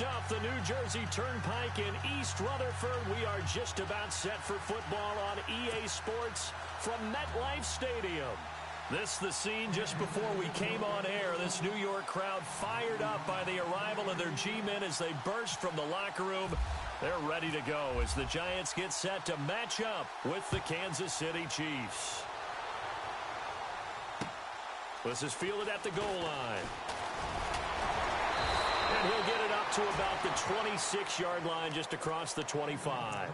Just off the New Jersey Turnpike in East Rutherford, we are just about set for football on EA Sports from MetLife Stadium. This the scene just before we came on air. This New York crowd fired up by the arrival of their G-men as they burst from the locker room. They're ready to go as the Giants get set to match up with the Kansas City Chiefs. This is fielded at the goal line. And he'll get it up to about the 26-yard line, just across the 25.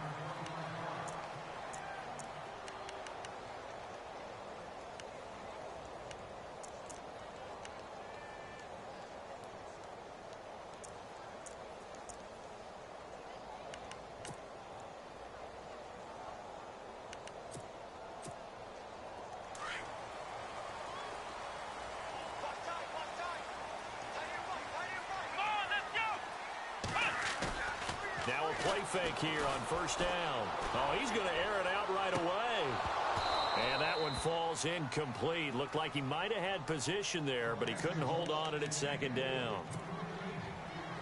Now a play fake here on first down. Oh, he's going to air it out right away. And that one falls incomplete. Looked like he might have had position there, but he couldn't hold on at second down.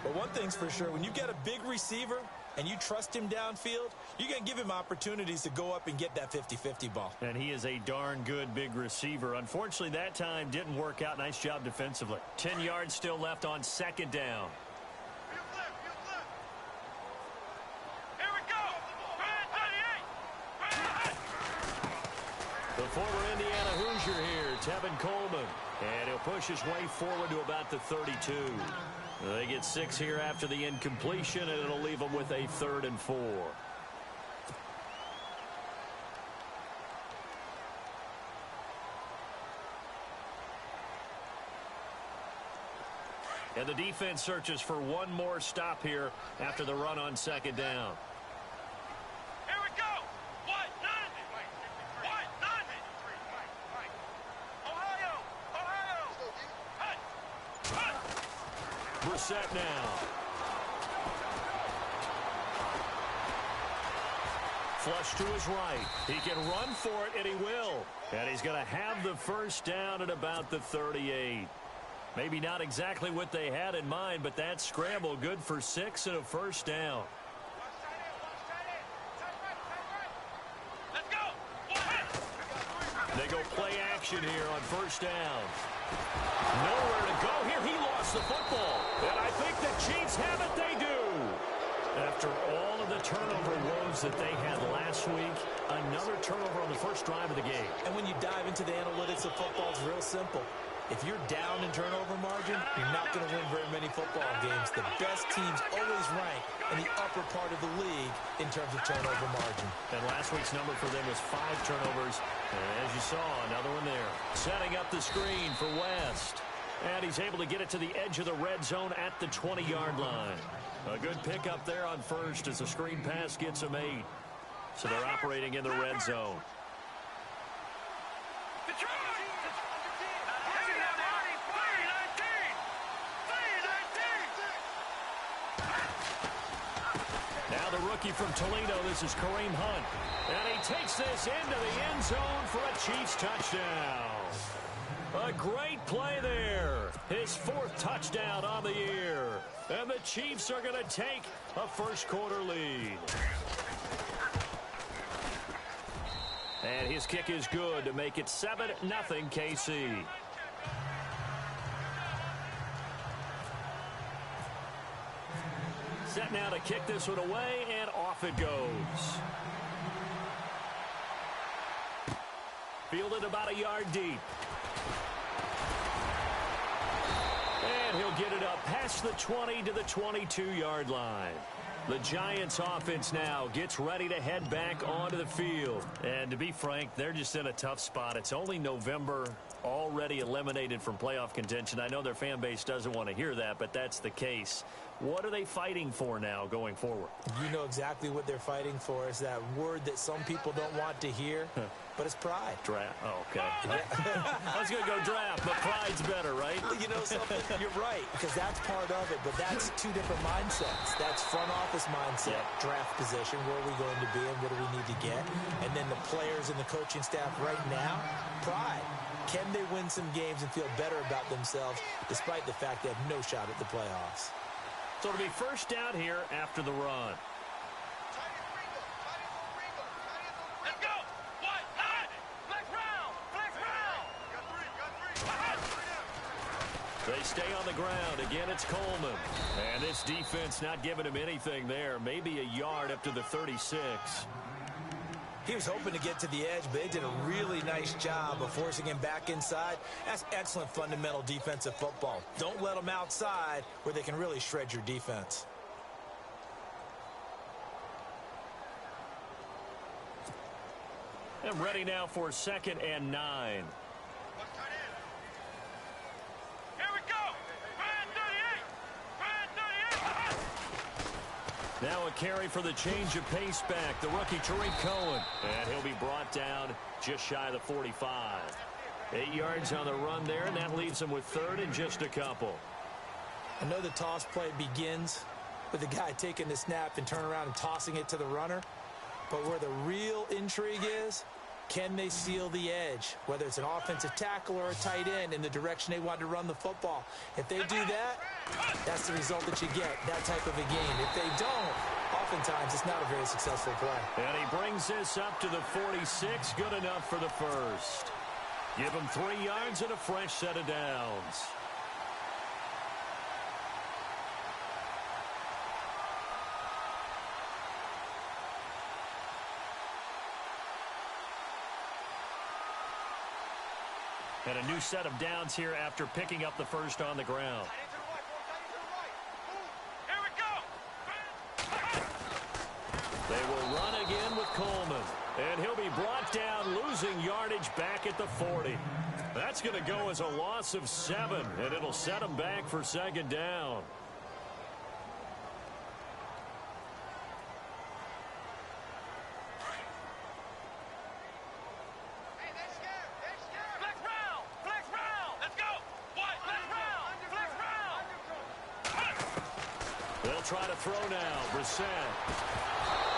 But one thing's for sure, when you've got a big receiver and you trust him downfield, you're going to give him opportunities to go up and get that 50-50 ball. And he is a darn good big receiver. Unfortunately, that time didn't work out. Nice job defensively. 10 yards still left on second down. The former Indiana Hoosier here, Tevin Coleman. And he'll push his way forward to about the 32. They get 6 here after the incompletion, and it'll leave them with a 3rd and 4. And the defense searches for one more stop here after the run on second down. Set now. Flush to his right. He can run for it, and he will. And he's going to have the first down at about the 38. Maybe not exactly what they had in mind, but that scramble good for 6 and a first down. They go play action here on first down. Nowhere to go here. He lost the football. And I think the Chiefs have it. They do. After all of the turnover woes that they had last week, another turnover on the first drive of the game. And when you dive into the analytics of football, it's real simple. If you're down in turnover margin, you're not going to win very many football games. The best teams always rank in the upper part of the league in terms of turnover margin. And last week's number for them was 5 turnovers. And as you saw, another one there. Setting up the screen for West. And he's able to get it to the edge of the red zone at the 20-yard line. A good pickup there on first as the screen pass gets him 8. So they're operating in the red zone. Now the rookie from Toledo, this is Kareem Hunt. And he takes this into the end zone for a Chiefs touchdown. A great play there. His 4th touchdown on the year. And the Chiefs are going to take a first-quarter lead. And his kick is good to make it 7-0 KC. Set now to kick this one away, and off it goes. Fielded about a yard deep. And he'll get it up past the 20 to the 22-yard line. The Giants offense now gets ready to head back onto the field. And to be frank, they're just in a tough spot. It's only November, already eliminated from playoff contention. I know their fan base doesn't want to hear that, but that's the case. What are they fighting for now going forward? You know exactly what they're fighting for. Is that word that some people don't want to hear, but it's pride. Draft. Oh, okay. I was going to go draft, but pride's better, right? You know something? You're right, because that's part of it, but that's 2 different mindsets. That's front office mindset, draft position, where are we going to be and what do we need to get? And then the players and the coaching staff right now, pride. Can they win some games and feel better about themselves despite the fact they have no shot at the playoffs? So it'll be first down here after the run. Let's go. What? Flex round. They stay on the ground. Again, it's Coleman. And this defense not giving him anything there. Maybe a yard up to the 36. He was hoping to get to the edge, but they did a really nice job of forcing him back inside. That's excellent fundamental defensive football. Don't let them outside where they can really shred your defense. And ready now for 2nd and 9. Here we go. Brand 38. Now a carry for the change of pace back, the rookie Tariq Cohen. And he'll be brought down just shy of the 45. 8 yards on the run there, and that leaves him with 3rd and just a couple. I know the toss play begins with the guy taking the snap and turning around and tossing it to the runner. But where the real intrigue is, can they seal the edge, whether it's an offensive tackle or a tight end, in the direction they want to run the football? If they do that, that's the result that you get, that type of a game. If they don't, oftentimes it's not a very successful play. And he brings this up to the 46, good enough for the first. Give him 3 yards and a fresh set of downs. And a new set of downs here after picking up the first on the ground. Here we go. They will run again with Coleman. And he'll be brought down, losing yardage back at the 40. That's going to go as a loss of 7, and it'll set him back for 2nd down. Try to throw now, Brissett.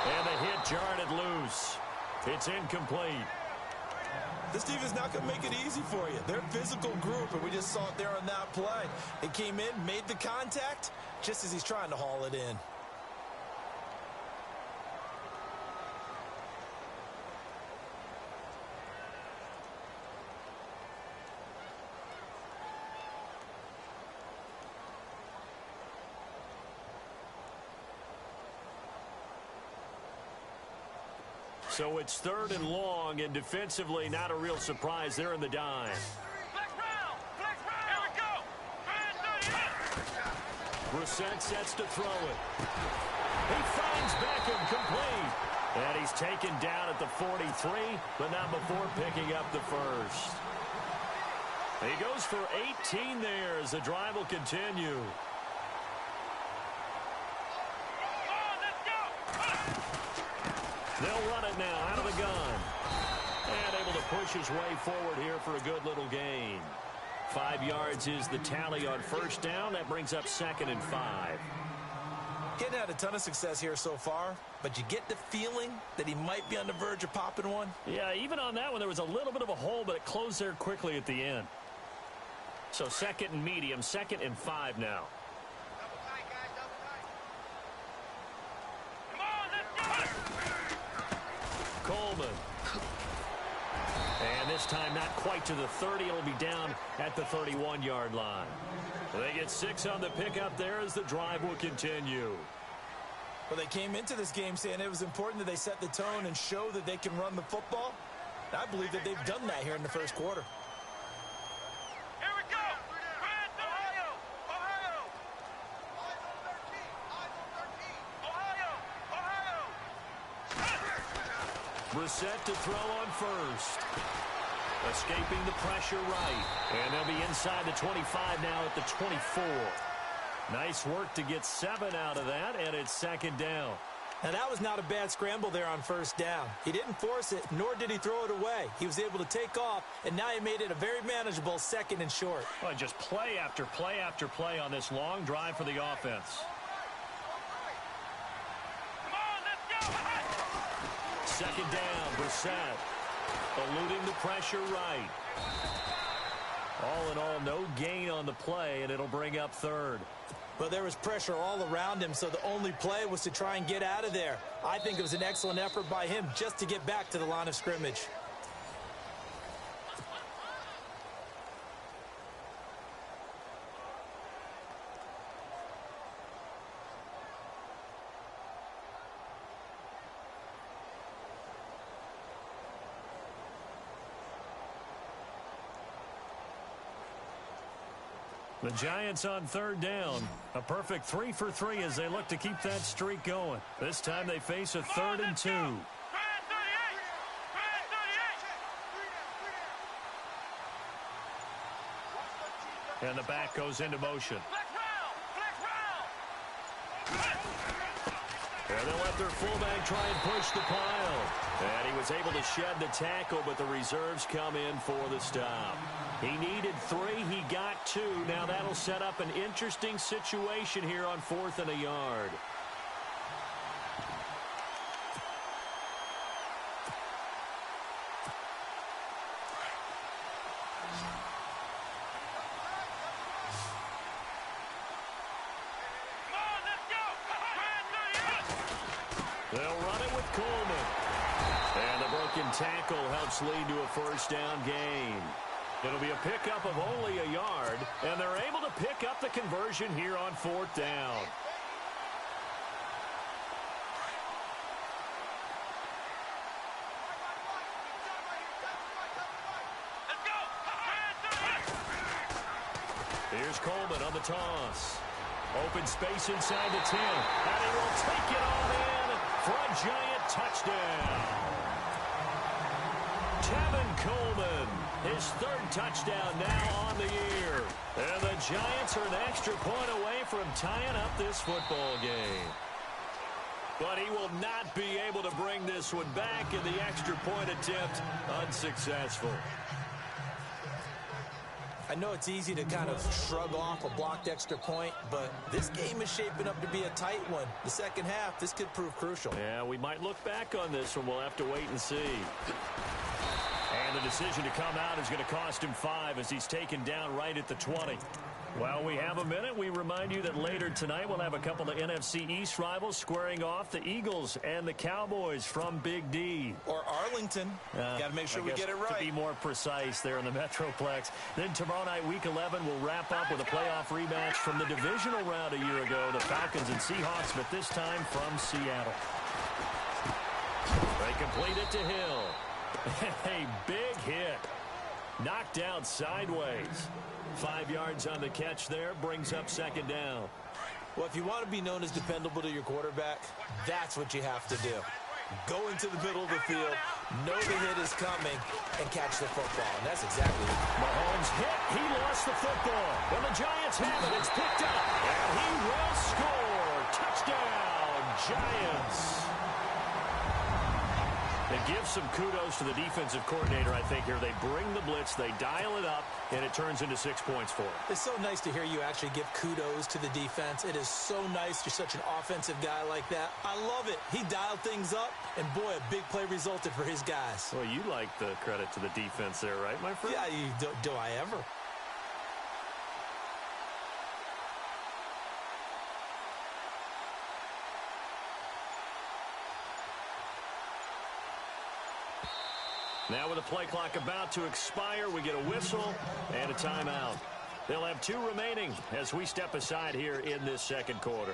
And the hit jarred it loose. It's incomplete. This defense is not going to make it easy for you. They're a physical group, and we just saw it there on that play. It came in, made the contact, just as he's trying to haul it in. So it's 3rd and long, and defensively not a real surprise. They're in the dime. Flex round. Here we go. Brand 38. Brissett sets to throw it. He finds Beckham complete. And he's taken down at the 43, but not before picking up the first. He goes for 18 there as the drive will continue. They'll run it now out of the gun. And able to push his way forward here for a good little gain. 5 yards is the tally on first down. That brings up 2nd and 5. Getting had a ton of success here so far, but you get the feeling that he might be on the verge of popping one. Yeah, even on that one, there was a little bit of a hole, but it closed there quickly at the end. So 2nd and medium, 2nd and 5 now. Coleman. And this time not quite to the 30. It'll be down at the 31-yard line. They get 6 on the pickup there as the drive will continue. Well, they came into this game saying it was important that they set the tone and show that they can run the football. I believe that they've done that here in the first quarter. Here we go. Brissett to throw on first. Escaping the pressure right. And they'll be inside the 25 now at the 24. Nice work to get 7 out of that, and it's 2nd down. Now, that was not a bad scramble there on first down. He didn't force it, nor did he throw it away. He was able to take off, and now he made it a very manageable 2nd and short. Well, just play after play after play on this long drive for the offense. Come on, let's go. 2nd down, Brissett. Eluding the pressure right. All in all, no gain on the play, and it'll bring up 3rd. But there was pressure all around him, so the only play was to try and get out of there. I think it was an excellent effort by him just to get back to the line of scrimmage. The Giants on third down. A perfect 3 for 3 as they look to keep that streak going. This time they face a 3rd and 2. And the back goes into motion. And they'll let their fullback try and push the pile. And he was able to shed the tackle, but the reserves come in for the stop. He needed 3. He got 2. Now that'll set up an interesting situation here on 4th and a yard. They'll run it with Coleman. And the broken tackle helps lead to a first down gain. It'll be a pickup of only a yard, and they're able to pick up the conversion here on 4th down. Here's Coleman on the toss. Open space inside the 10, and he will take it on in for a Giant touchdown. Tevin Coleman, his 3rd touchdown now on the year. And the Giants are an extra point away from tying up this football game. But he will not be able to bring this one back, in the extra point attempt unsuccessful. I know it's easy to kind of shrug off a blocked extra point, but this game is shaping up to be a tight one. The second half, this could prove crucial. Yeah, we might look back on this one. We'll have to wait and see. And the decision to come out is going to cost him 5 as he's taken down right at the 20. While we have a minute, we remind you that later tonight we'll have a couple of NFC East rivals squaring off, the Eagles and the Cowboys from Big D. Or Arlington. Got to make sure we get it right. To be more precise there in the Metroplex. Then tomorrow night, Week 11, we'll wrap up with a playoff rematch from the divisional round a year ago, the Falcons and Seahawks, but this time from Seattle. They complete it to Hill. A big hit. Knocked out sideways. 5 yards on the catch there, brings up second down. Well, if you want to be known as dependable to your quarterback, that's what you have to do. Go into the middle of the field, know the hit is coming, and catch the football. And that's exactly it. Mahomes hit. He lost the football. And the Giants have it. It's picked up. And he will score. Touchdown, Giants. It gives some kudos to the defensive coordinator, I think, here. They bring the blitz, they dial it up, and it turns into 6 points for them. It's so nice to hear you actually give kudos to the defense. It is so nice you're such an offensive guy like that. I love it. He dialed things up, and boy, a big play resulted for his guys. Well, you like the credit to the defense there, right, my friend? Yeah, do I ever? Now with the play clock about to expire, we get a whistle and a timeout. They'll have 2 remaining as we step aside here in this second quarter.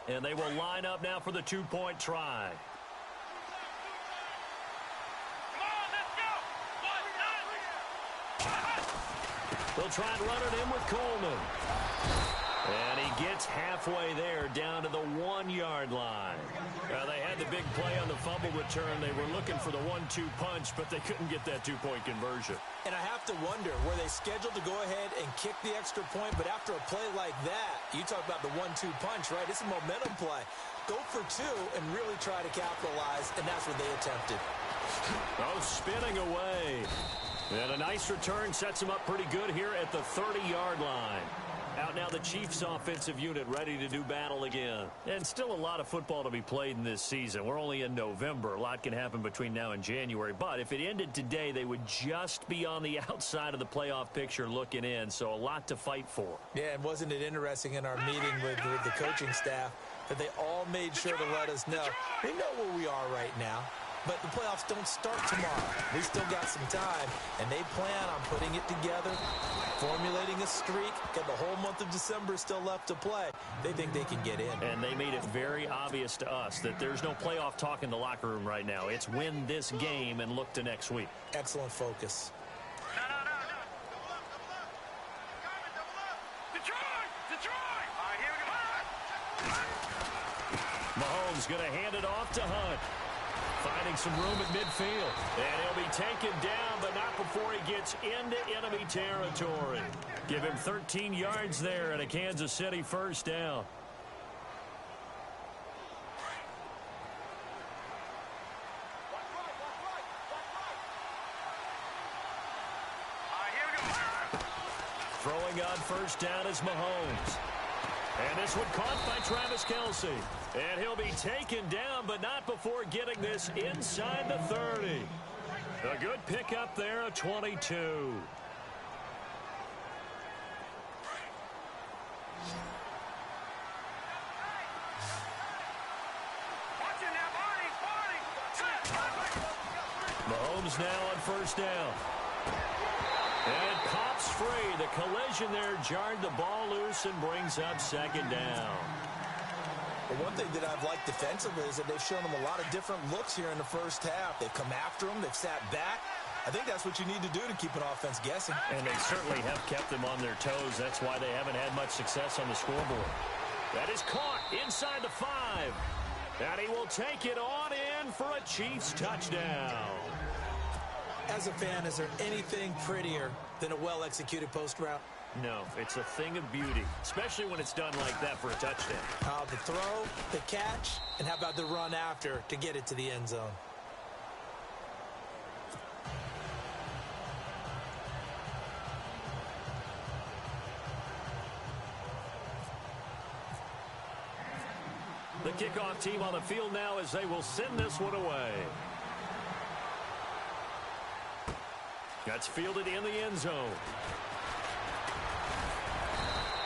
And they will line up now for the 2-point try. They'll try and run it in with Coleman. And he gets halfway there down to the 1-yard line. They had the big play on the fumble return. They were looking for the 1-2 punch, but they couldn't get that 2-point conversion. And I have to wonder, were they scheduled to go ahead and kick the extra point? But after a play like that, you talk about the 1-2 punch, right? It's a momentum play. Go for 2 and really try to capitalize, and that's what they attempted. Oh, spinning away. And a nice return sets him up pretty good here at the 30-yard line. Out now the Chiefs offensive unit ready to do battle again. And still a lot of football to be played in this season. We're only in November. A lot can happen between now and January. But if it ended today, they would just be on the outside of the playoff picture looking in. So a lot to fight for. Yeah, and wasn't it interesting in our meeting with the coaching staff that they all made sure to let us know we know where we are right now. But the playoffs don't start tomorrow. We still got some time, and they plan on putting it together, formulating a streak. Got the whole month of December still left to play. They think they can get in. And they made it very obvious to us that there's no playoff talk in the locker room right now. It's win this game and look to next week. Excellent focus. Detroit! All right, here we go. Mahomes going to hand it off to Hunt. Finding some room at midfield. And he'll be taken down, but not before he gets into enemy territory. Give him 13 yards there and a Kansas City first down. Throwing on first down is Mahomes. And this one caught by Travis Kelce. And he'll be taken down, but not before getting this inside the 30. A good pickup there, a 22. Mahomes now on first down. And it pops free. The collision there jarred the ball loose and brings up second down. Well, one thing that I've liked defensively is that they've shown them a lot of different looks here in the first half. They've come after them. They've sat back. I think that's what you need to do to keep an offense guessing. And they certainly have kept them on their toes. That's why they haven't had much success on the scoreboard. That is caught inside the 5. And he will take it on in for a Chiefs touchdown. As a fan, is there anything prettier than a well-executed post route? No, it's a thing of beauty, especially when it's done like that for a touchdown. The throw, the catch, and how about the run after to get it to the end zone? The kickoff team on the field now as they will send this one away. That's fielded in the end zone.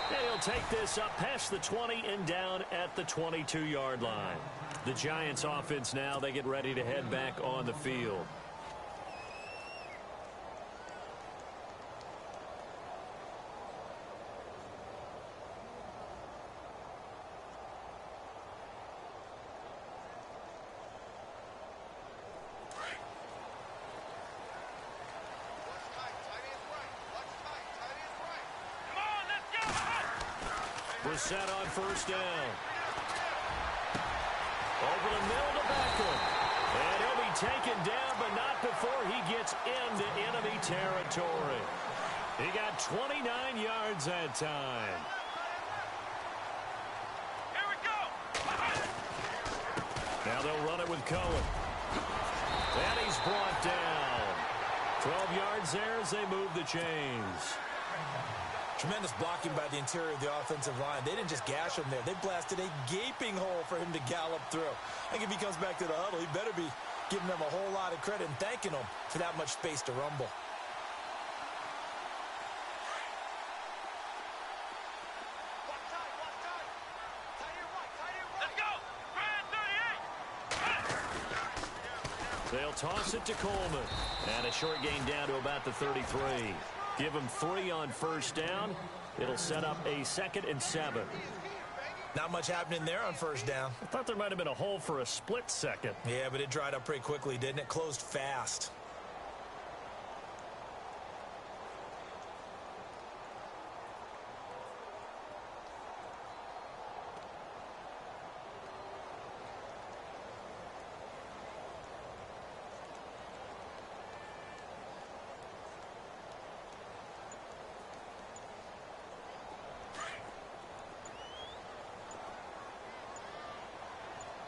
And he'll take this up past the 20 and down at the 22-yard line. The Giants offense now, they get ready to head back on the field. We're set on first down. Over the middle to Beckham. And he'll be taken down, but not before he gets into enemy territory. He got 29 yards that time. Here we go. Now they'll run it with Cohen. And he's brought down. 12 yards there as they move the chains. Tremendous blocking by the interior of the offensive line. They didn't just gash him there. They blasted a gaping hole for him to gallop through. I think if he comes back to the huddle, he better be giving them a whole lot of credit and thanking them for that much space to rumble. Let's go. Brand 38. They'll toss it to Coleman. And a short gain down to about the 33. Give him 3 on first down. It'll set up a 2nd and 7. Not much happening there on first down. I thought there might have been a hole for a split second. Yeah, but it dried up pretty quickly, didn't it? Closed fast.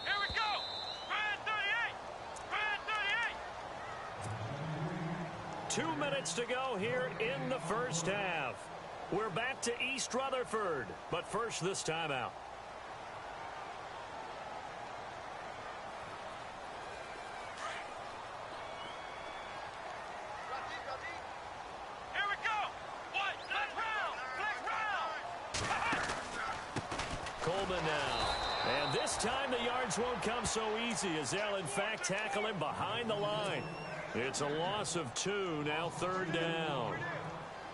Here we go. Brand 38. Brand 38. 2 minutes to go here in the first half. We're back to East Rutherford, but first this timeout. Here we go. What? Flex round. Coleman now. And this time the yards won't come so easy as they'll in fact tackle him behind the line. It's a loss of 2, now 3rd down.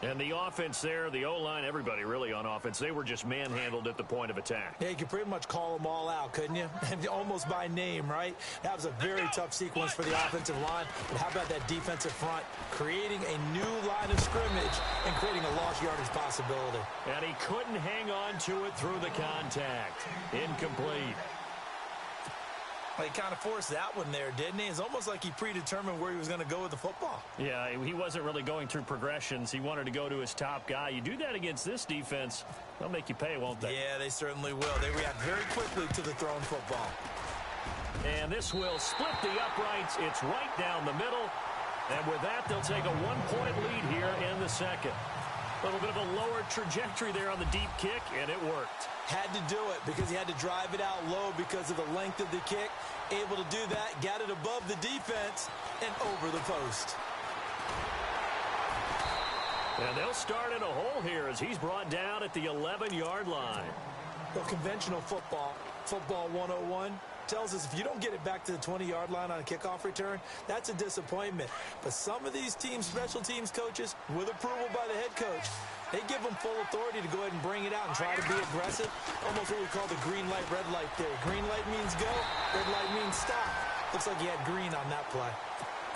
And the offense there, the O-line, everybody really on offense, they were just manhandled at the point of attack. Yeah, you could pretty much call them all out, couldn't you? Almost by name, right? That was a very tough sequence for the offensive line. But how about that defensive front creating a new line of scrimmage and creating a lost yardage possibility? And he couldn't hang on to it through the contact. Incomplete. Well, he kind of forced that one there, didn't he? It's almost like he predetermined where he was going to go with the football. Yeah, he wasn't really going through progressions. He wanted to go to his top guy. You do that against this defense, they'll make you pay, won't they? Yeah, they certainly will. They react very quickly to the thrown football. And this will split the uprights. It's right down the middle. And with that, they'll take a 1-point lead here in the second. A little bit of a lower trajectory there on the deep kick, and it worked. Had to do it because he had to drive it out low because of the length of the kick. Able to do that, got it above the defense and over the post. And they'll start in a hole here as he's brought down at the 11-yard line. Well, conventional football 101, tells us if you don't get it back to the 20-yard line on a kickoff return, that's a disappointment. But some of these teams, special teams coaches, with approval by the head coach, they give them full authority to go ahead and bring it out and try to be aggressive. Almost what we call the green light, red light theory. Green light means go, red light means stop. Looks like he had green on that play.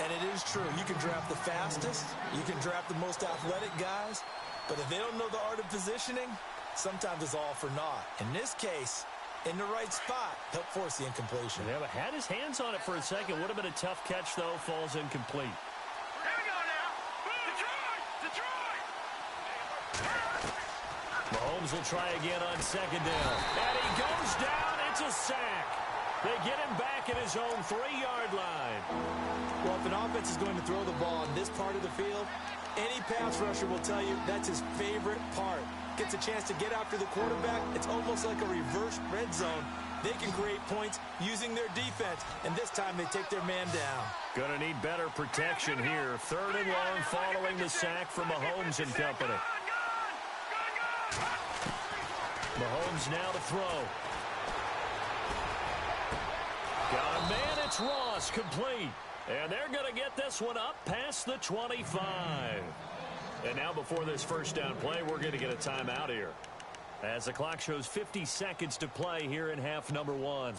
And it is true. You can draft the fastest. You can draft the most athletic guys. But if they don't know the art of positioning, sometimes it's all for naught. In this case, in the right spot, he'll force the incompletion. Yeah, but had his hands on it for a second. Would have been a tough catch, though. Falls incomplete. Here we go now. Detroit! Mahomes will try again on 2nd down. And he goes down. It's a sack. They get him back at his own 3-yard line. Well, if an offense is going to throw the ball on this part of the field, any pass rusher will tell you that's his favorite part. Gets a chance to get after the quarterback. It's almost like a reverse red zone. They can create points using their defense, and this time they take their man down. Gonna need better protection here. 3rd and long following the sack from Mahomes and company. Mahomes now to throw. Got a man, it's Ross, complete. And they're going to get this one up past the 25. And now before this first down play, we're going to get a timeout here, as the clock shows 50 seconds to play here in half number 1.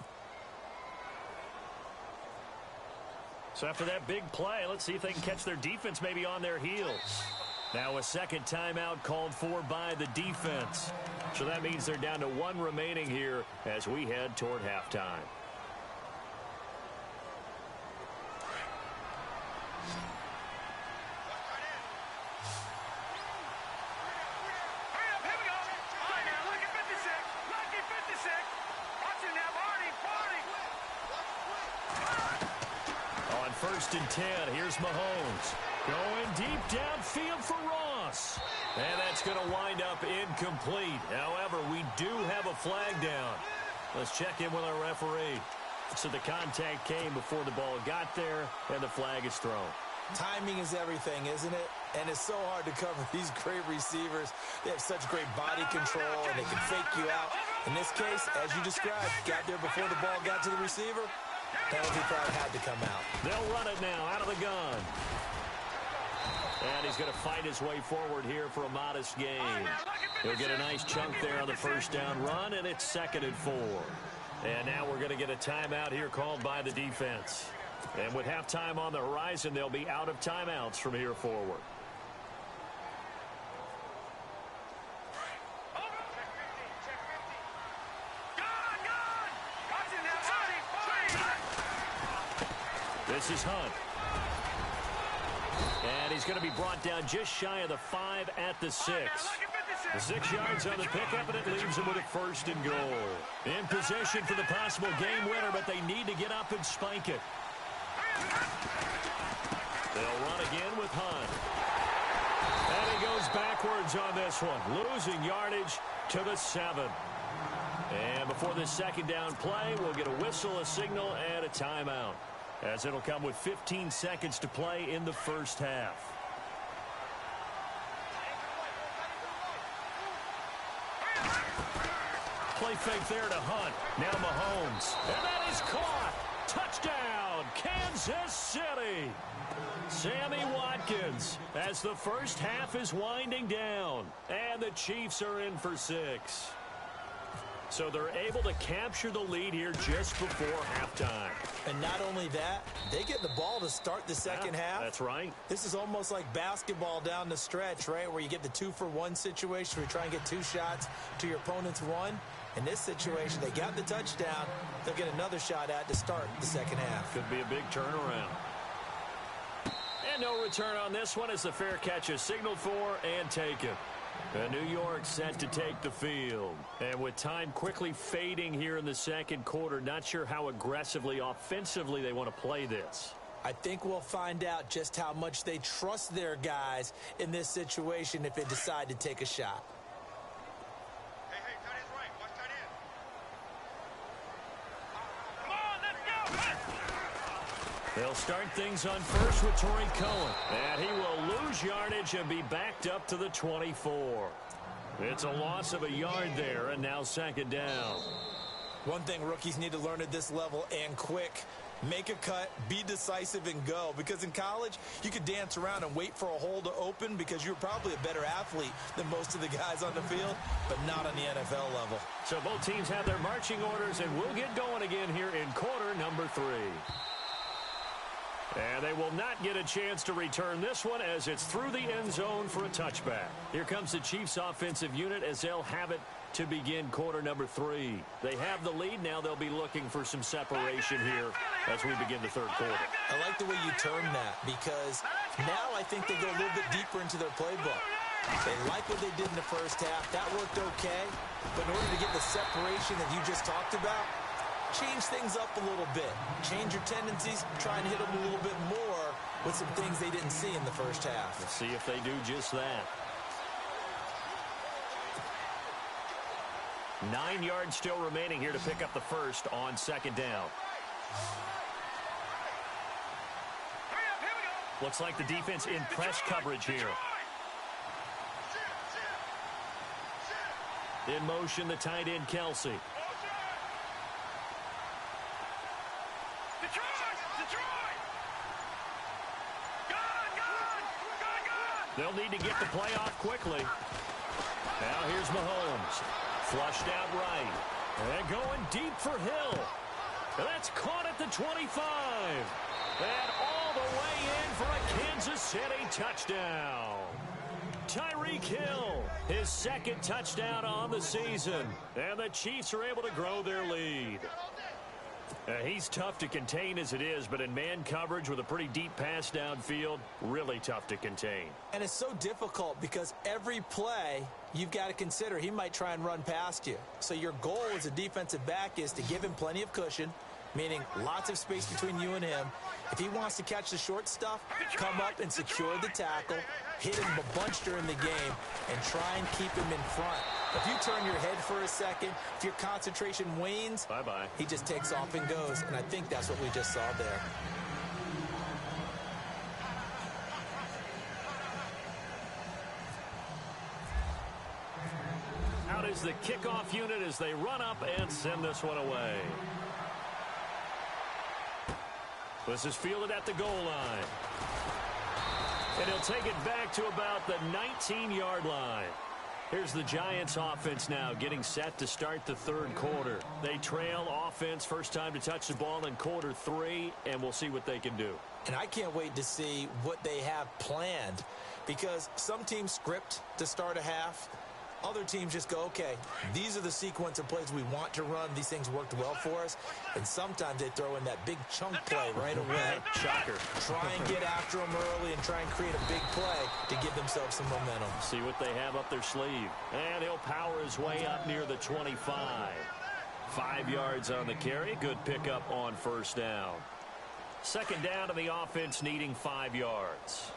So after that big play, let's see if they can catch their defense maybe on their heels. Now a second timeout called for by the defense. So that means they're down to 1 remaining here as we head toward halftime. First and 10. Here's Mahomes. Going deep downfield for Ross. And that's going to wind up incomplete. However, we do have a flag down. Let's check in with our referee. So the contact came before the ball got there, and the flag is thrown. Timing is everything, isn't it? And it's so hard to cover these great receivers. They have such great body control, and they can fake you out. In this case, as you described, got there before the ball got to the receiver. Penalty probably had to come out. They'll run it now out of the gun. And he's going to fight his way forward here for a modest gain. He'll get a nice chunk there on the first down run, and it's 2nd and 4. And now we're going to get a timeout here called by the defense. And with halftime on the horizon, they'll be out of timeouts from here forward. This is Hunt. And he's going to be brought down just shy of the 5 at the 6. 6 yards on the pickup, and it leaves him with a 1st and goal. In possession for the possible game winner, but they need to get up and spike it. They'll run again with Hunt. And he goes backwards on this one, losing yardage to the 7. And before this second down play, we'll get a whistle, a signal, and a timeout, as it'll come with 15 seconds to play in the first half. Play fake there to Hunt. Now Mahomes. And that is caught. Touchdown, Kansas City. Sammy Watkins as the first half is winding down. And the Chiefs are in for 6. So they're able to capture the lead here just before halftime. And not only that, they get the ball to start the second half. That's right. This is almost like basketball down the stretch, right, where you get the 2-for-1 situation where you try and get 2 shots to your opponent's 1. In this situation, they got the touchdown. They'll get another shot at to start the second half. Could be a big turnaround. And no return on this one as the fair catch is signaled for and taken. New York set to take the field. And with time quickly fading here in the second quarter, not sure how aggressively, offensively they want to play this. I think we'll find out just how much they trust their guys in this situation if they decide to take a shot. Hey, tight end's right. Watch tight end. Come on, let's go. They'll start things on first with Torrey Cohen. And he will lose yardage and be backed up to the 24. It's a loss of a yard there, and now second down. One thing rookies need to learn at this level, and quick, make a cut, be decisive, and go. Because in college, you could dance around and wait for a hole to open because you're probably a better athlete than most of the guys on the field, but not on the NFL level. So both teams have their marching orders, and we'll get going again here in quarter number 3. And they will not get a chance to return this one as it's through the end zone for a touchback. Here comes the Chiefs offensive unit as they'll have it to begin quarter number 3. They have the lead. Now they'll be looking for some separation here as we begin the third quarter. I like the way you term that because now I think they go a little bit deeper into their playbook. They like what they did in the first half. That worked okay. But in order to get the separation that you just talked about, change things up a little bit. Change your tendencies. Try and hit them a little bit more with some things they didn't see in the first half. Let's see if they do just that. 9 yards still remaining here to pick up the first on second down. Looks like the defense in press coverage here. In motion, the tight end, Kelsey. They'll need to get the play off quickly. Now here's Mahomes. Flushed out right. And going deep for Hill. That's caught at the 25. And all the way in for a Kansas City touchdown. Tyreek Hill, his second touchdown on the season. And the Chiefs are able to grow their lead. He's tough to contain as it is, but in man coverage with a pretty deep pass downfield, really tough to contain. And it's so difficult because every play you've got to consider he might try and run past you. So your goal as a defensive back is to give him plenty of cushion, meaning lots of space between you and him. If he wants to catch the short stuff, come up and secure the tackle, hit him a bunch during the game, and try and keep him in front. If you turn your head for a second, if your concentration wanes, bye-bye. He just takes off and goes, and I think that's what we just saw there. Out is the kickoff unit as they run up and send this one away. This is fielded at the goal line. And he'll take it back to about the 19-yard line. Here's the Giants offense now getting set to start the third quarter. They trail offense, first time to touch the ball in quarter 3, and we'll see what they can do. And I can't wait to see what they have planned because some teams script to start a half. Other teams just go, okay, these are the sequence of plays we want to run. These things worked well for us. And sometimes they throw in that big chunk play right away. Shocker. Try and get after them early and try and create a big play to give themselves some momentum. See what they have up their sleeve. And he'll power his way up near the 25. 5 yards on the carry. Good pickup on first down. Second down to the offense needing 5 yards.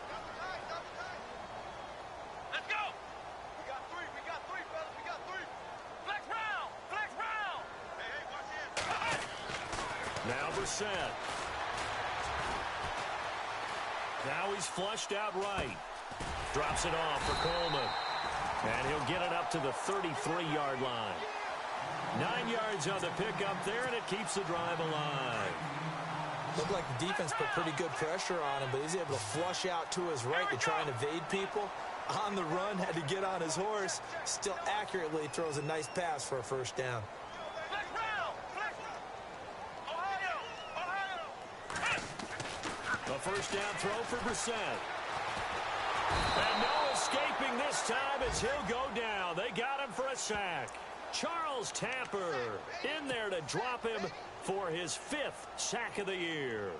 Brissett. Now he's flushed out right. Drops it off for Coleman. And he'll get it up to the 33-yard line. 9 yards on the pickup there, and it keeps the drive alive. Looked like the defense put pretty good pressure on him, but he's able to flush out to his right to try and evade people. On the run, had to get on his horse. Still accurately throws a nice pass for a first down. A first down throw for Brissett. And no escaping this time as he'll go down. They got him for a sack. Charles Tapper in there to drop him for his 5th sack of the year.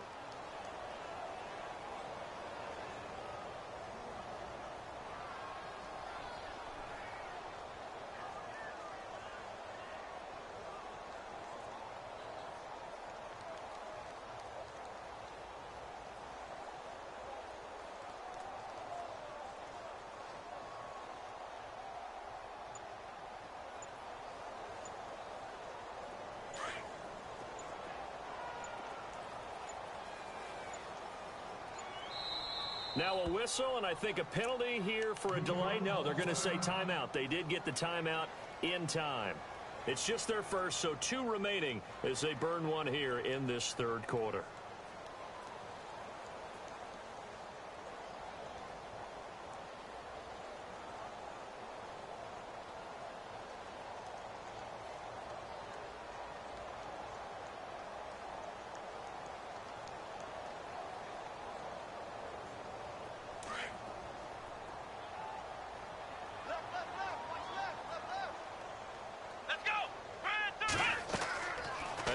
Now a whistle, and I think a penalty here for a delay. No, they're going to say timeout. They did get the timeout in time. It's just their first, so 2 remaining as they burn one here in this third quarter.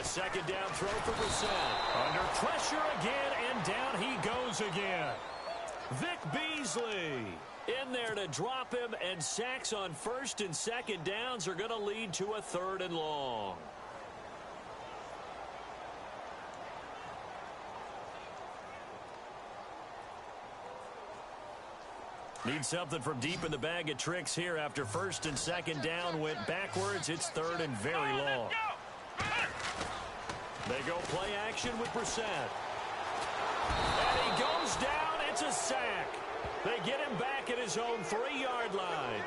Second down throw for Brissett. Under pressure again, and down he goes again. Vic Beasley in there to drop him, and sacks on first and second downs are going to lead to a 3rd and long. Need something from deep in the bag of tricks here after first and second down went backwards. It's 3rd and very long. They go play action with Brissett. And he goes down. It's a sack. They get him back at his own 3-yard line.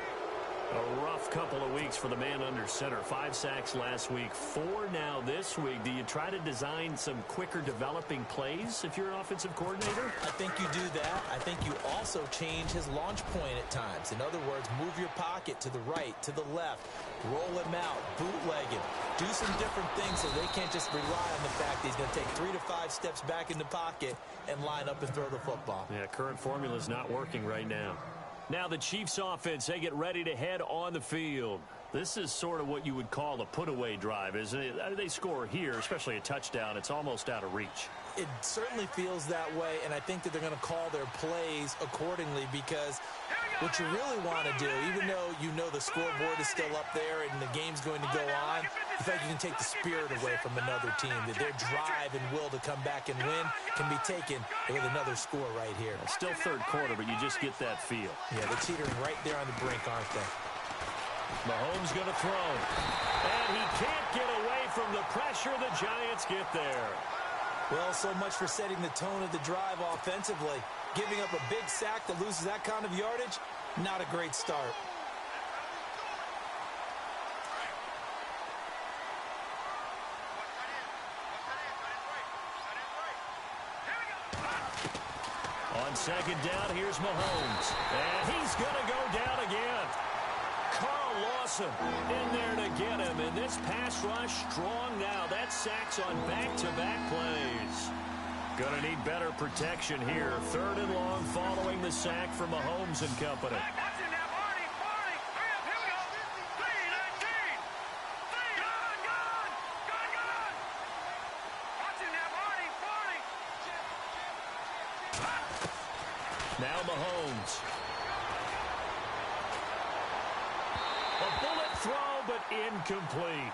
A rough couple of weeks for the man under center. 5 sacks last week, 4 now this week. Do you try to design some quicker developing plays if you're an offensive coordinator? I think you do that. I think you also change his launch point at times. In other words, move your pocket to the right, to the left, roll him out, bootleg him. Do some different things so they can't just rely on the fact that he's going to take 3 to 5 steps back in the pocket and line up and throw the football. Yeah, current formula is not working right now. Now the Chiefs offense, they get ready to head on the field. This is sort of what you would call a put-away drive, isn't it? They score here, especially a touchdown. It's almost out of reach. It certainly feels that way, and I think that they're going to call their plays accordingly, because what you really want to do, even though you know the scoreboard is still up there and the game's going to go on, you feel like you can take the spirit away from another team, that their drive and will to come back and win can be taken with another score right here. It's still third quarter, but you just get that feel. Yeah, they're teetering right there on the brink, aren't they? Mahomes going to throw. And he can't get away from the pressure. The Giants get there. Well, so much for setting the tone of the drive offensively. Giving up a big sack that loses that kind of yardage, not a great start. On second down, here's Mahomes. And he's going to go down again. Carl Lawson in there to get him. And this pass rush strong now. That sacks on back-to-back plays. Going to need better protection here. Third and long following the sack from Mahomes and company. Now Mahomes. A bullet throw, but incomplete.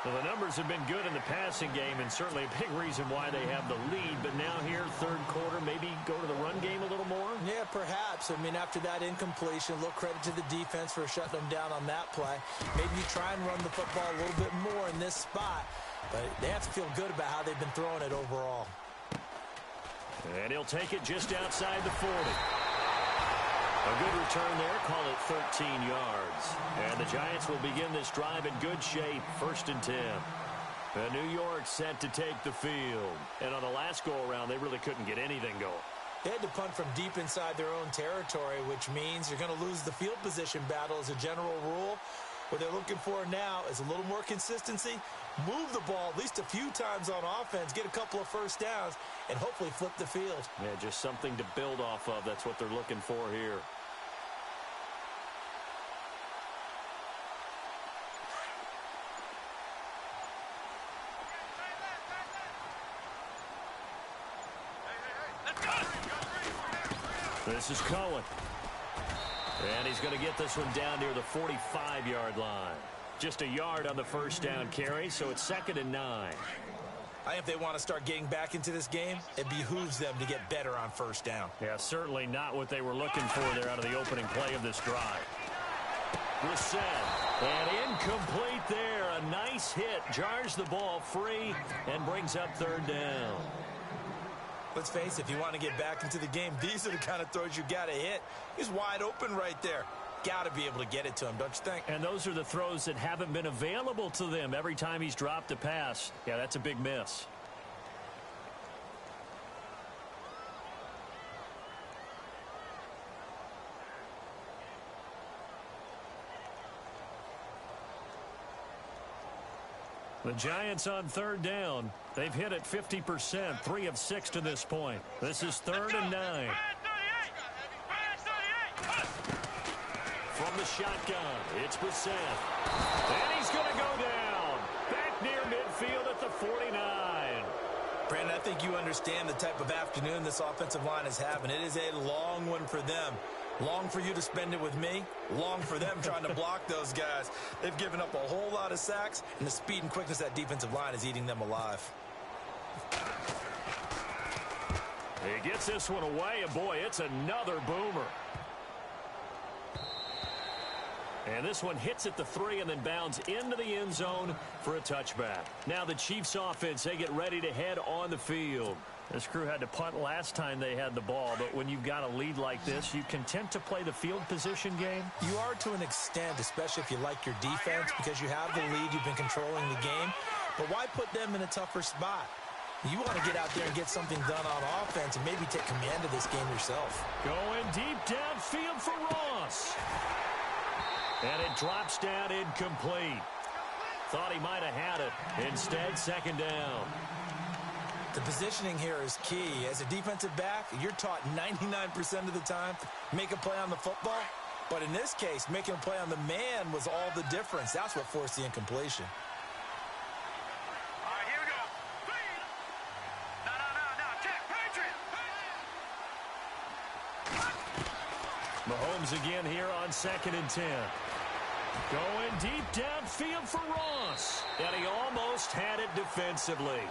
Well, the numbers have been good in the passing game, and certainly a big reason why they have the lead. But now here, third quarter, maybe go to the run game a little more? Yeah, perhaps. I mean, after that incompletion, a little credit to the defense for shutting them down on that play. Maybe you try and run the football a little bit more in this spot. but they have to feel good about how they've been throwing it overall. And he'll take it just outside the 40. A good return there, call it 13 yards. And the Giants will begin this drive in good shape, 1st and 10. And New York set to take the field. And on the last go-around, they really couldn't get anything going. They had to punt from deep inside their own territory, which means you're going to lose the field position battle as a general rule. What they're looking for now is a little more consistency, move the ball at least a few times on offense, get a couple of first downs, and hopefully flip the field. Yeah, just something to build off of. That's what they're looking for here. This is Cohen. And he's going to get this one down near the 45-yard line. Just a yard on the first down carry, so it's 2nd and 9. I think if they want to start getting back into this game, it behooves them to get better on first down. Yeah, certainly not what they were looking for there out of the opening play of this drive. Brissett, and incomplete there. A nice hit, jars the ball free, and brings up 3rd down. Let's face it, if you want to get back into the game, these are the kind of throws you got to hit. He's wide open right there. Got to be able to get it to him, don't you think? And those are the throws that haven't been available to them every time he's dropped a pass. Yeah, that's a big miss. The Giants on 3rd down. They've hit it 50%, 3 of 6 to this point. This is 3rd and 9. From the shotgun, it's Brissett. And he's going to go down. Back near midfield at the 49. Brandon, I think you understand the type of afternoon this offensive line is having. It is a long one for them. Long for you to spend it with me. Long for them trying to block those guys. They've given up a whole lot of sacks, and the speed and quickness of that defensive line is eating them alive. He gets this one away, and boy, it's another boomer. And this one hits at the 3 and then bounds into the end zone for a touchback. Now the Chiefs offense, they get ready to head on the field. This crew had to punt last time they had the ball, but when you've got a lead like this, you content to play the field position game? You are to an extent, especially if you like your defense, because you have the lead, you've been controlling the game. But why put them in a tougher spot? You want to get out there and get something done on offense and maybe take command of this game yourself. Going deep downfield for Ross. And it drops down incomplete. Thought he might have had it. Instead, 2nd down. The positioning here is key. As a defensive back, you're taught 99% of the time, make a play on the football. But in this case, making a play on the man was all the difference. That's what forced the incompletion. All right, here we go. No. Check. Patriot. Mahomes again here on 2nd and 10. Going deep downfield for Ross. And he almost had it defensively.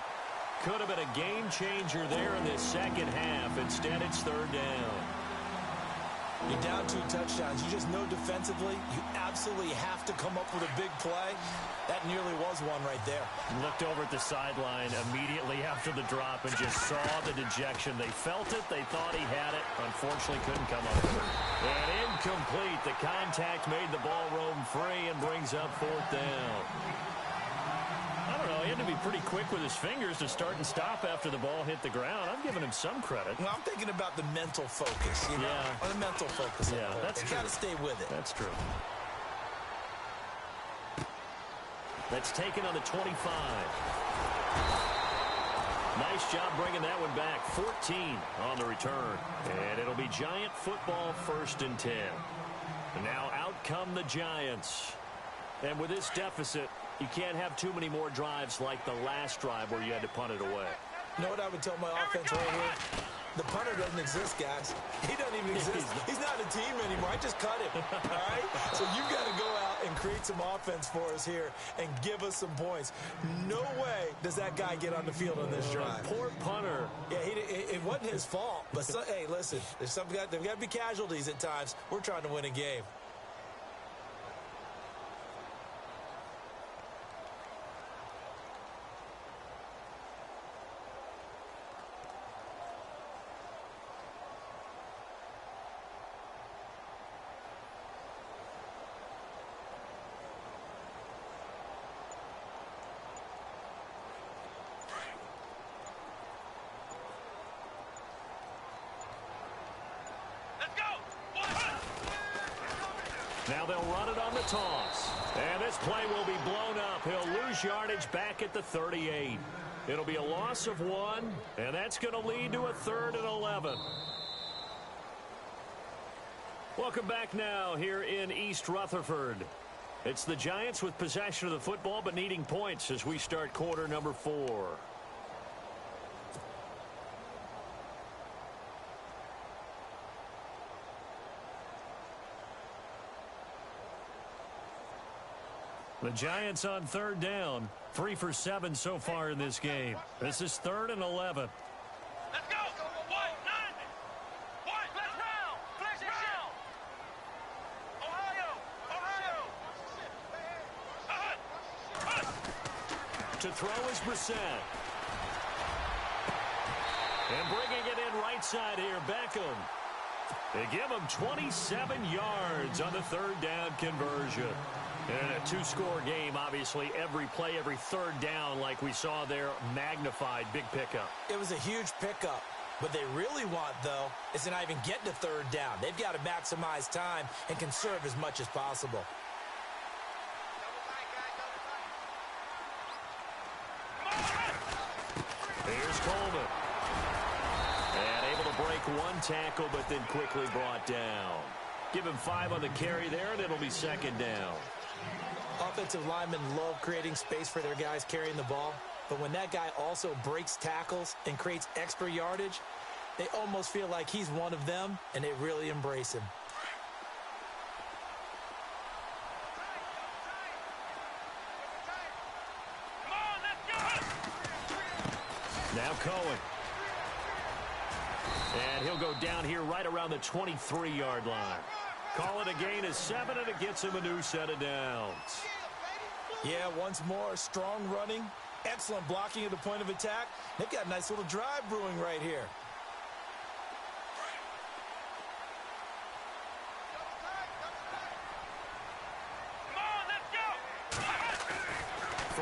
Could have been a game changer there in this second half. Instead, it's 3rd down. You're down 2 touchdowns. You just know defensively, you absolutely have to come up with a big play. That nearly was one right there. Looked over at the sideline immediately after the drop and just saw the dejection. They felt it. They thought he had it. Unfortunately, couldn't come up with it. And incomplete. The contact made the ball roam free and brings up 4th down. I don't know. He had to be pretty quick with his fingers to start and stop after the ball hit the ground. I'm giving him some credit. Well, I'm thinking about the mental focus, you know? Yeah. The mental focus. Yeah, that's true. You got to stay with it. That's true. That's taken on the 25. Nice job bringing that one back. 14 on the return. And it'll be Giant football, 1st and 10. And now out come the Giants. And with this deficit, you can't have too many more drives like the last drive where you had to punt it away. You know what I would tell my offense right here? The punter doesn't exist, guys. He doesn't even exist. He's not a team anymore. I just cut him, all right? So you've got to go out and create some offense for us here and give us some points. No way does that guy get on the field on this drive. Poor punter. Yeah, it wasn't his fault. But, hey, listen, there's got to be casualties at times. We're trying to win a game. Now they'll run it on the toss. And this play will be blown up. He'll lose yardage back at the 38. It'll be a loss of 1, and that's going to lead to a 3rd and 11. Welcome back now here in East Rutherford. It's the Giants with possession of the football but needing points as we start quarter number 4. The Giants on 3rd down. 3 for 7 so far in this game. This is 3rd and 11. Let's go. White, 90. White, let's round. Flex it down. Ohio. To throw is Brissett. And bringing it in right side here, Beckham. They give him 27 yards on the 3rd down conversion. And a 2-score game, obviously, every play, every 3rd down, like we saw there, magnified, big pickup. It was a huge pickup. What they really want, though, is to not even get to 3rd down. They've got to maximize time and conserve as much as possible. Here's Coleman. And able to break 1 tackle, but then quickly brought down. Give him 5 on the carry there, and it'll be 2nd down. Offensive linemen love creating space for their guys carrying the ball, but when that guy also breaks tackles and creates extra yardage, they almost feel like he's one of them, and they really embrace him. Come on, let's go. Now Cohen. And he'll go down here right around the 23-yard line. Call it a gain of 7, and it gets him a new set of downs. Yeah, once more, strong running, excellent blocking at the point of attack. They've got a nice little drive brewing right here. Come on, let's go.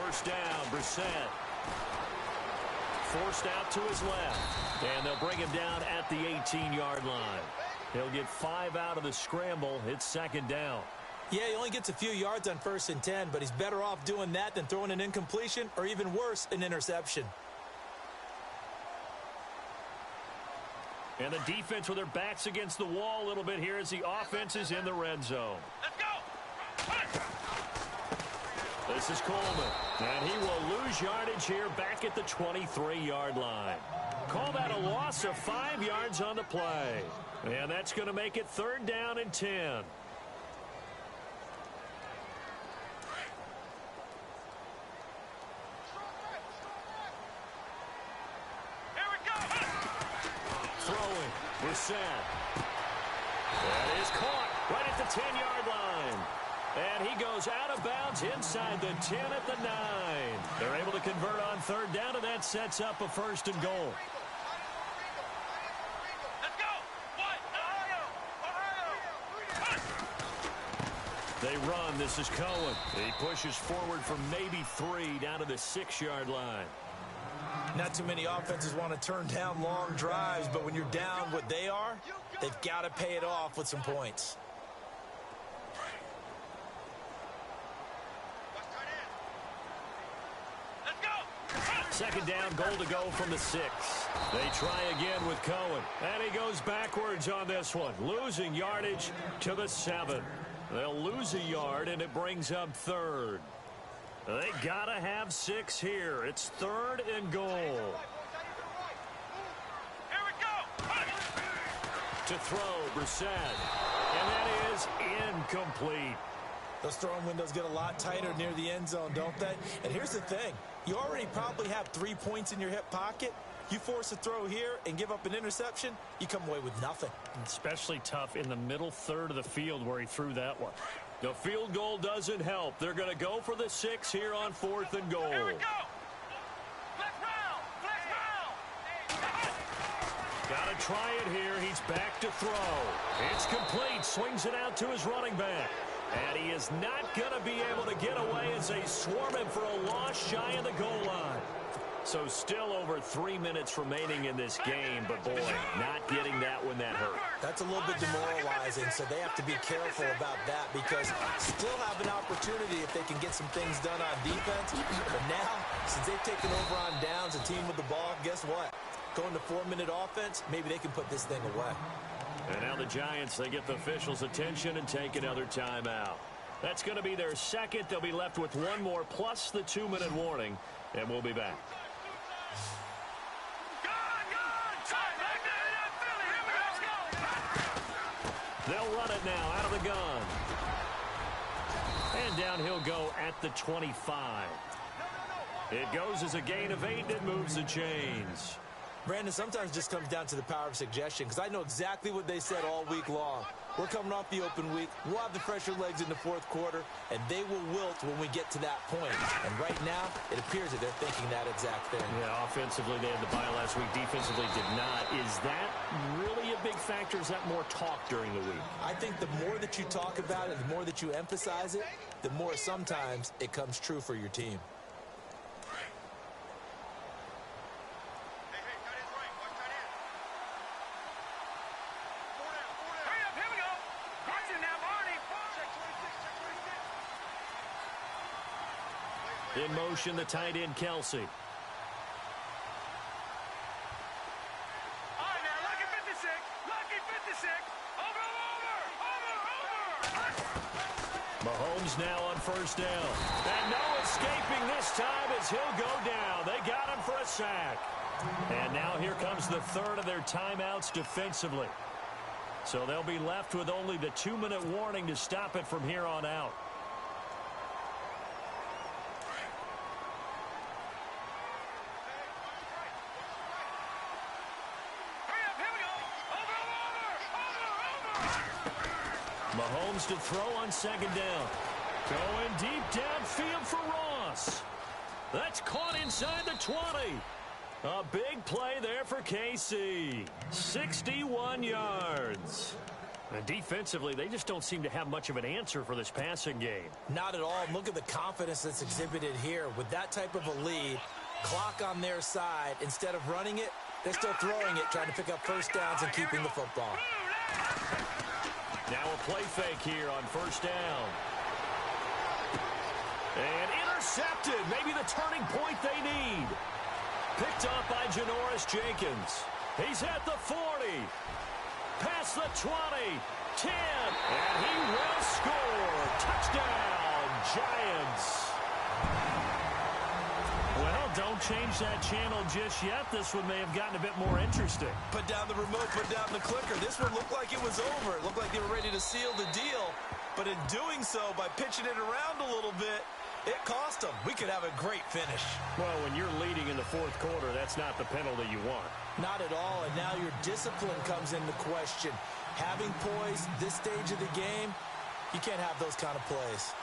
First down, Brissett. Forced out to his left. And they'll bring him down at the 18-yard line. He'll get 5 out of the scramble. It's 2nd down. Yeah, he only gets a few yards on 1st and 10, but he's better off doing that than throwing an incompletion or even worse, an interception. And the defense with their backs against the wall a little bit here as the offense is in the red zone. Let's go. This is Coleman. And he will lose yardage here back at the 23-yard line. Call that a loss of 5 yards on the play. And that's going to make it 3rd down and 10. Here we go. Throwing. Brissett. That is caught right at the 10-yard line. And he goes out of bounds inside the 10 at the 9. They're able to convert on 3rd down, and that sets up a 1st and goal. Let's go. White, Ohio. They run. This is Cohen. He pushes forward from maybe 3 down to the 6-yard line. Not too many offenses want to turn down long drives, but when you're down what they are, they've got to pay it off with some points. Let's go. 2nd down, goal to go from the 6. They try again with Cohen. And he goes backwards on this one. Losing yardage to the 7. They'll lose a yard, and it brings up 3rd. They got to have 6 here. It's 3rd and goal. Here we go. To throw, Brissett. And that is incomplete. Those throwing windows get a lot tighter near the end zone, don't they? And here's the thing. You already probably have 3 points in your hip pocket. You force a throw here and give up an interception, you come away with nothing. Especially tough in the middle 3rd of the field where he threw that one. The field goal doesn't help. They're going to go for the 6 here on 4th and goal. Here we go. Let's round. Got to try it here. He's back to throw. It's complete. Swings it out to his running back. And he is not going to be able to get away as they swarm him for a loss shy of the goal line. So still over 3 minutes remaining in this game, but boy, not getting that when that hurt. That's a little bit demoralizing, so they have to be careful about that because still have an opportunity if they can get some things done on defense. But now, since they've taken over on downs, a team with the ball, guess what? Going to 4-minute offense, maybe they can put this thing away. And now the Giants, they get the officials' attention and take another timeout. That's going to be their second. They'll be left with one more plus the 2-minute warning, and we'll be back. They'll run it now out of the gun. And down he'll go at the 25. It goes as a gain of 8, and it moves the chains. Brandon, sometimes it just comes down to the power of suggestion because I know exactly what they said all week long. We're coming off the open week. We'll have the fresher legs in the fourth quarter, and they will wilt when we get to that point. And right now, it appears that they're thinking that exact thing. Yeah, offensively, they had the bye last week. Defensively, did not. Is that really a big factor? Is that more talk during the week? I think the more that you talk about it, the more that you emphasize it, the more sometimes it comes true for your team. In motion, the tight end, Kelsey. All right, now, lucky 56. Lucky 56. Over. Mahomes now on first down. And no escaping this time as he'll go down. They got him for a sack. And now here comes the third of their timeouts defensively. So they'll be left with only the 2-minute warning to stop it from here on out. Mahomes to throw on second down. Going deep downfield for Ross. That's caught inside the 20. A big play there for KC. 61 yards. And defensively, they just don't seem to have much of an answer for this passing game. Not at all. Look at the confidence that's exhibited here. With that type of a lead, clock on their side, instead of running it, they're still throwing it, trying to pick up first downs and keeping the football. Now a play fake here on first down. And intercepted. Maybe the turning point they need. Picked up by Janoris Jenkins. He's at the 40. Past the 20. 10. And he will score. Touchdown, Giants. Well, don't change that channel just yet. This one may have gotten a bit more interesting. Put down the remote, put down the clicker. This one looked like it was over. It looked like they were ready to seal the deal. But in doing so, by pitching it around a little bit, it cost them. We could have a great finish. Well, when you're leading in the fourth quarter, that's not the penalty you want. Not at all, and now your discipline comes into question. Having poise this stage of the game, you can't have those kind of plays.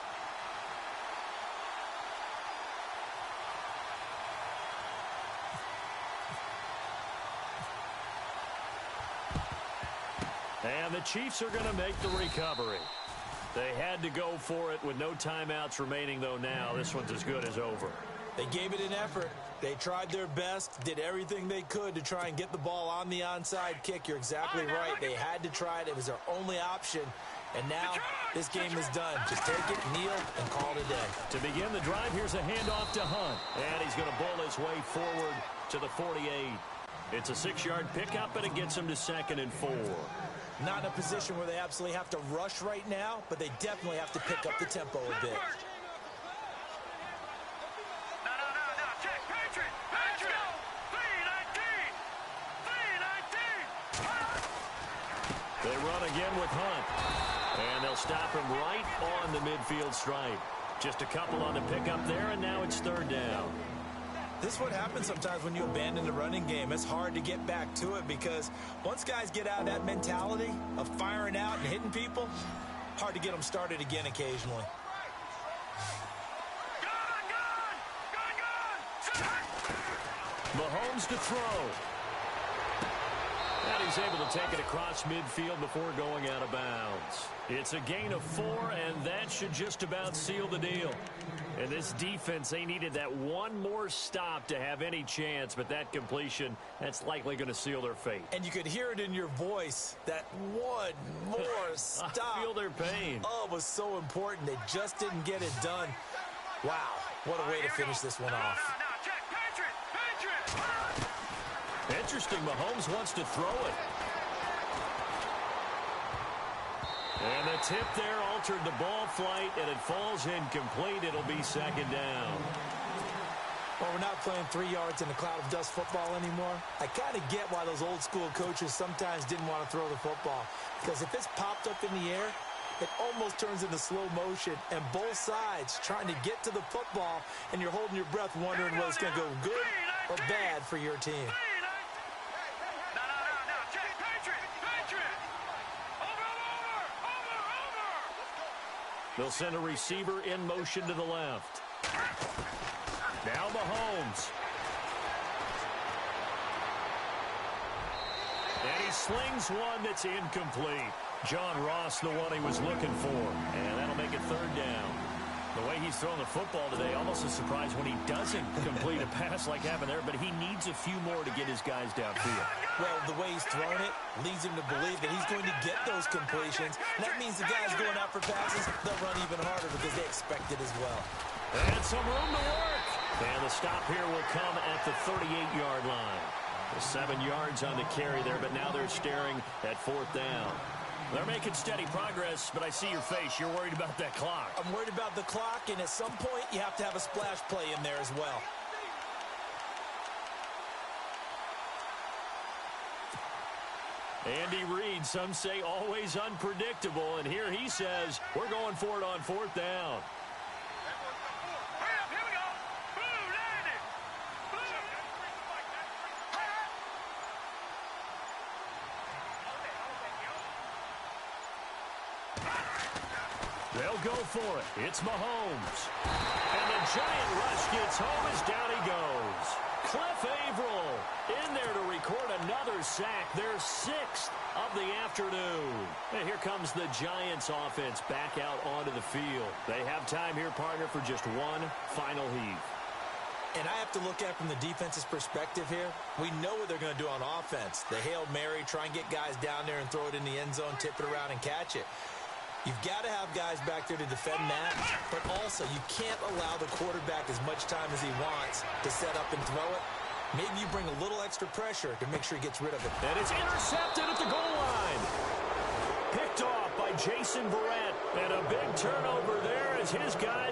And the Chiefs are going to make the recovery. They had to go for it with no timeouts remaining, though now this one's as good as over. They gave it an effort. They tried their best, did everything they could to try and get the ball on the onside kick. You're exactly right. They had to try it. It was their only option. And now this game is done. Just take it, kneel, and call it a day. To begin the drive, here's a handoff to Hunt. And he's going to bull his way forward to the 48. It's a 6-yard pickup, and it gets him to 2nd and 4. Not in a position where they absolutely have to rush right now, but they definitely have to pick up the tempo a bit. No. Check. Patriot. 3-19. They run again with Hunt. And they'll stop him right on the midfield stripe. Just a couple on the pickup there, and now it's 3rd down. This is what happens sometimes when you abandon the running game. It's hard to get back to it because once guys get out of that mentality of firing out and hitting people, hard to get them started again occasionally. Gun! Mahomes to throw. And he's able to take it across midfield before going out of bounds. It's a gain of 4, and that should just about seal the deal. And this defense, they needed that one more stop to have any chance, but that completion, that's likely going to seal their fate. And you could hear it in your voice, that one more stop. I feel their pain. Oh, it was so important. They just didn't get it done. Wow, what a way to finish this one off. Now, check. Patriot. Interesting, Mahomes wants to throw it. And the tip there altered the ball flight, and it falls incomplete. It'll be second down. Well, we're not playing 3 yards in a cloud of dust football anymore. I kind of get why those old school coaches sometimes didn't want to throw the football. Because if it's popped up in the air, it almost turns into slow motion. And both sides trying to get to the football, and you're holding your breath wondering whether it's going to go good or bad for your team. Now, check. Patriot. Over. They'll send a receiver in motion to the left. Now Mahomes. And he slings one that's incomplete. John Ross, the one he was looking for. And that'll make it third down. The way he's throwing the football today, almost a surprise when he doesn't complete a pass like happened there, but he needs a few more to get his guys downfield. Well, the way he's throwing it leads him to believe that he's going to get those completions. And that means the guys going out for passes, they'll run even harder because they expect it as well. And some room to work. And the stop here will come at the 38-yard line. 7 yards on the carry there, but now they're staring at fourth down. They're making steady progress, but I see your face. You're worried about that clock. I'm worried about the clock, and at some point, you have to have a splash play in there as well. Andy Reid, some say always unpredictable, and here he says we're going for it on fourth down. Here we go. Blue landed. They'll go for it. It's Mahomes. And the giant rush gets home as down he goes. Cliff Averill in there to record another sack, their 6th of the afternoon. And here comes the Giants offense back out onto the field. They have time here, partner, for just one final heave. And I have to look at it from the defense's perspective here. We know what they're going to do on offense. The Hail Mary, try and get guys down there and throw it in the end zone, tip it around and catch it. You've got to have guys back there to defend that, but also you can't allow the quarterback as much time as he wants to set up and throw it. Maybe you bring a little extra pressure to make sure he gets rid of it. And it's intercepted at the goal line. Picked off by Jason Verrett. And a big turnover there as his guys